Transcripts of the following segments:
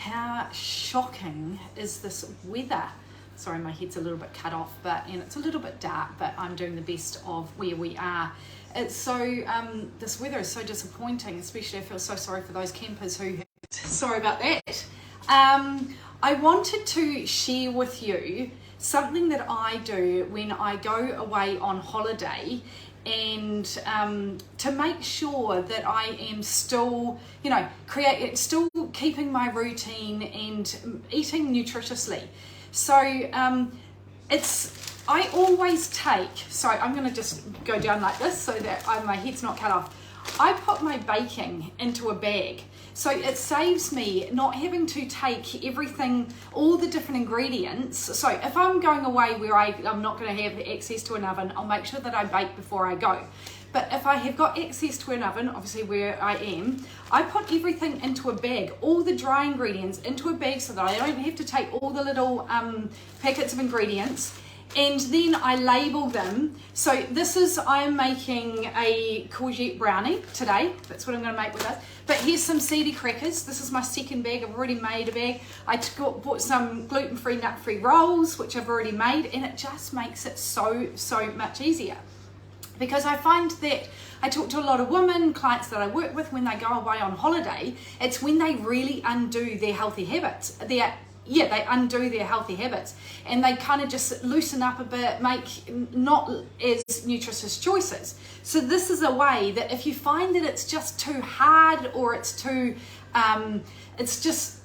How shocking is this weather? Sorry, my head's a little bit cut off, and it's a little bit dark, but I'm doing the best of where we are. It's so, this weather is so disappointing, especially I feel so sorry for those campers who, sorry about that. I wanted to share with you something that I do when I go away on holiday, and to make sure that I am still, still keeping my routine and eating nutritiously. So I always take, so I'm going to just go down like this so that my head's not cut off. I put my baking into a bag. So it saves me not having to take everything, all the different ingredients. So if I'm going away where I'm not going to have access to an oven, I'll make sure that I bake before I go. But if I have got access to an oven, obviously where I am, I put everything into a bag, all the dry ingredients into a bag so that I don't have to take all the little packets of ingredients. And then I label them. So I'm making a courgette brownie today. That's what I'm going to make with us. But here's some seedy crackers. This is my second bag. I've already made a bag. I bought some gluten-free, nut-free rolls, which I've already made. And it just makes it so much easier. Because I find that I talk to a lot of women, clients that I work with, when they go away on holiday, it's when they really undo their healthy habits. They undo their healthy habits, and they kind of just loosen up a bit, make not as nutritious choices. So this is a way that if you find that it's just too hard, or it's too, it's just,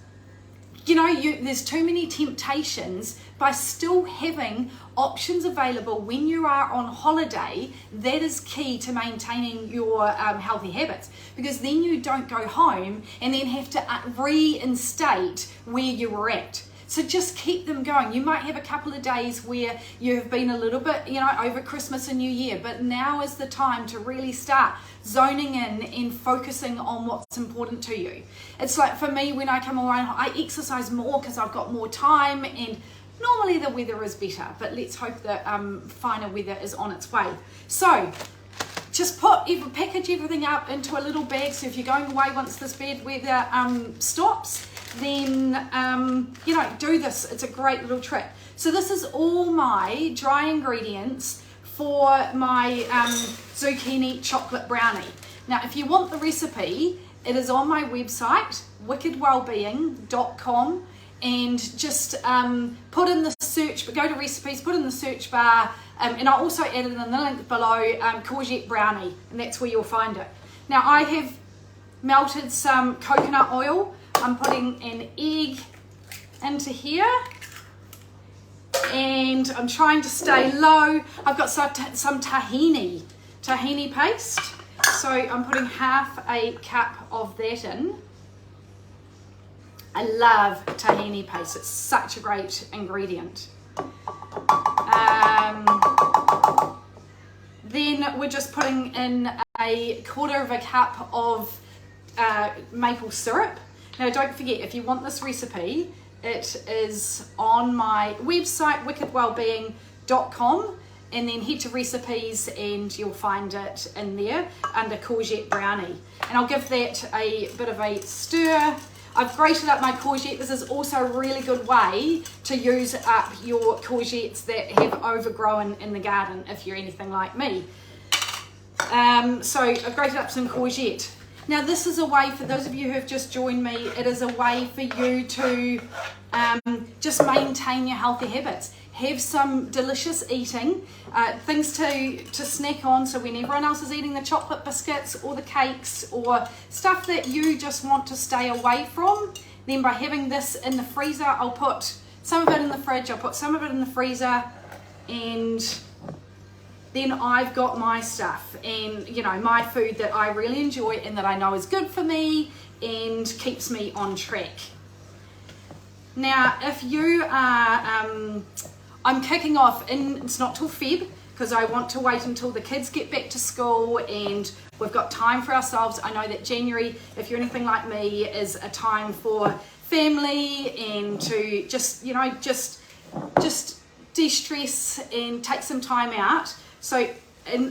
there's too many temptations, by still having options available when you are on holiday, that is key to maintaining your healthy habits, because then you don't go home and then have to reinstate where you were at. So just keep them going. You might have a couple of days where you've been a little bit, over Christmas and New Year, but now is the time to really start zoning in and focusing on what's important to you. It's like for me, when I come around, I exercise more because I've got more time, and normally the weather is better, but let's hope that finer weather is on its way. So just package everything up into a little bag. So if you're going away once this bad weather stops, then do this. It's a great little trick. So this is all my dry ingredients for my zucchini chocolate brownie. Now if you want the recipe, it is on my website, wellbeing.com, and just put in the search, go to recipes, put in the search bar, and I'll also add it in the link below, courgette brownie, and that's where you'll find it. Now I have melted some coconut oil. I'm putting an egg into here, and I'm trying to stay low. I've got some tahini paste, so I'm putting half a cup of that in. I love tahini paste. It's such a great ingredient. Then we're just putting in a quarter of a cup of maple syrup. Now don't forget, if you want this recipe, it is on my website, wellbeing.com, and then head to recipes and you'll find it in there under courgette brownie. And I'll give that a bit of a stir. I've grated up my courgette. This is also a really good way to use up your courgettes that have overgrown in the garden, if you're anything like me. So I've grated up some courgette. Now this is a way, for those of you who have just joined me, it is a way for you to just maintain your healthy habits. Have some delicious eating, things to snack on, so when everyone else is eating the chocolate biscuits or the cakes or stuff that you just want to stay away from, then by having this in the freezer, I'll put some of it in the fridge, I'll put some of it in the freezer, and then I've got my stuff and my food that I really enjoy and that I know is good for me and keeps me on track. Now if you are I'm kicking off it's not till Feb, because I want to wait until the kids get back to school and we've got time for ourselves. I know that January, if you're anything like me, is a time for family and to just de-stress and take some time out. So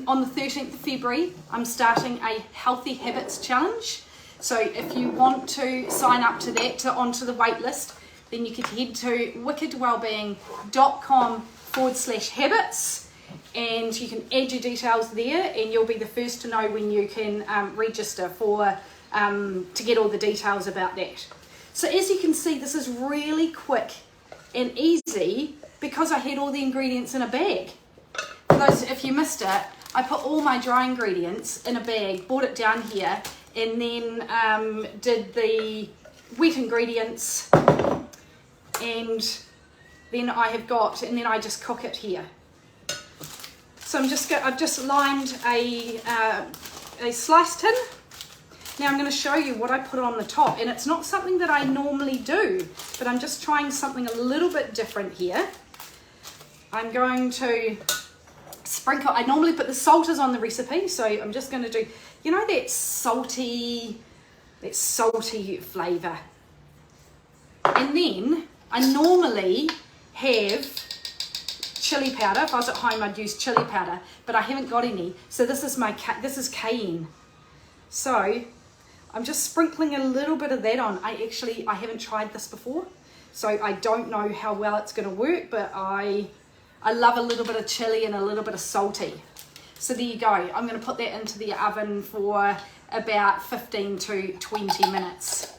on the 13th of February, I'm starting a Healthy Habits Challenge. So if you want to sign up to that, onto the wait list, then you could head to wickedwellbeing.com/habits, and you can add your details there, and you'll be the first to know when you can register for to get all the details about that. So as you can see, this is really quick and easy because I had all the ingredients in a bag. For those, if you missed it, I put all my dry ingredients in a bag, brought it down here, and then did the wet ingredients, and then I just cook it here. So I've just lined a slice tin. Now I'm going to show you what I put on the top, and it's not something that I normally do, but I'm just trying something a little bit different here. I'm going to sprinkle, I normally put the salt is on the recipe, so I'm just going to do, you know, that salty flavour. And then I normally have chili powder. If I was at home, I'd use chili powder, but I haven't got any. So this is cayenne. So I'm just sprinkling a little bit of that on. I haven't tried this before, so I don't know how well it's going to work, but I love a little bit of chili and a little bit of salty. So there you go. I'm going to put that into the oven for about 15 to 20 minutes.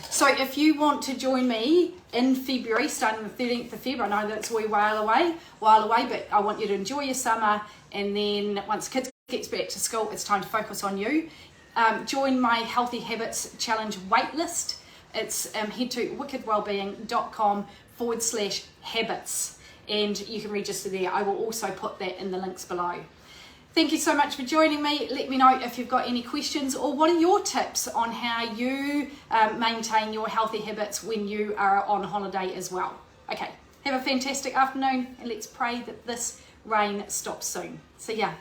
So if you want to join me in February, starting the 13th of February, I know that's a while away, but I want you to enjoy your summer, and then once kids get back to school, it's time to focus on you. Join my Healthy Habits Challenge waitlist. It's head to wickedwellbeing.com/habits, and you can register there. I will also put that in the links below. Thank you so much for joining me. Let me know if you've got any questions, or what are your tips on how you maintain your healthy habits when you are on holiday as well. Okay, have a fantastic afternoon, and let's pray that this rain stops soon. See ya.